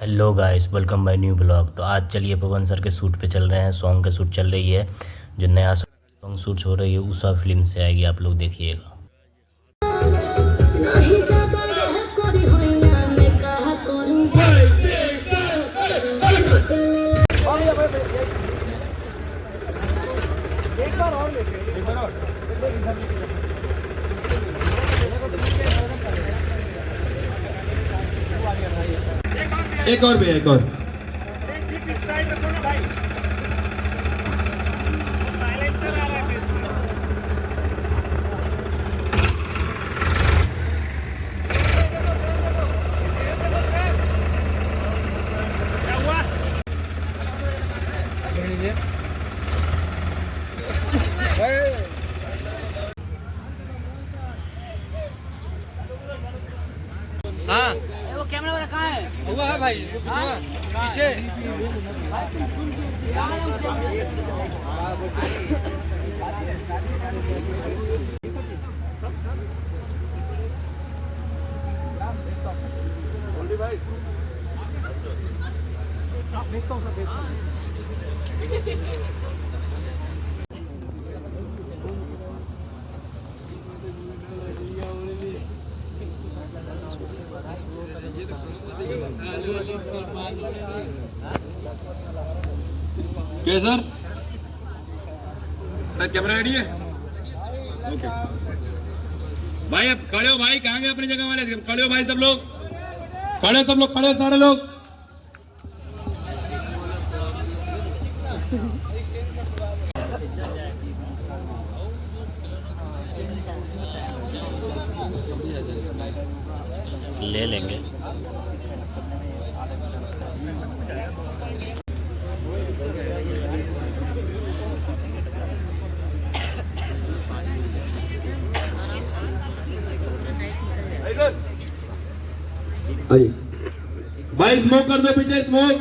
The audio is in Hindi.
Hello guys, welcome by new blog. तो आज चलिए पवन सर के शूट पे चल रहे हैं। सॉन्ग का शूट चल रही है, जो नया सॉन्ग शूट हो रही है उषा फिल्म से आएगी, आप लोग देखिएगा। एक बार और लेके एक बार और एक और भैया, एक और। इस साइड रखो ना भाई, साइलेंसर आ रहा है इसमें। क्या हुआ? हाँ वो कैमरा वाला कहाँ है? हुआ है भाई, वो पीछे। क्या सर? सर कैमरा रेडी है? ओके भाई, अब खड़े हो भाई, कहाँ गए अपनी जगह वाले? खड़े हो भाई, सब लोग खड़े, सब लोग खड़े, सारे लोग। ले लेंगे। भाई स्मोक कर दो, पीछे स्मोक।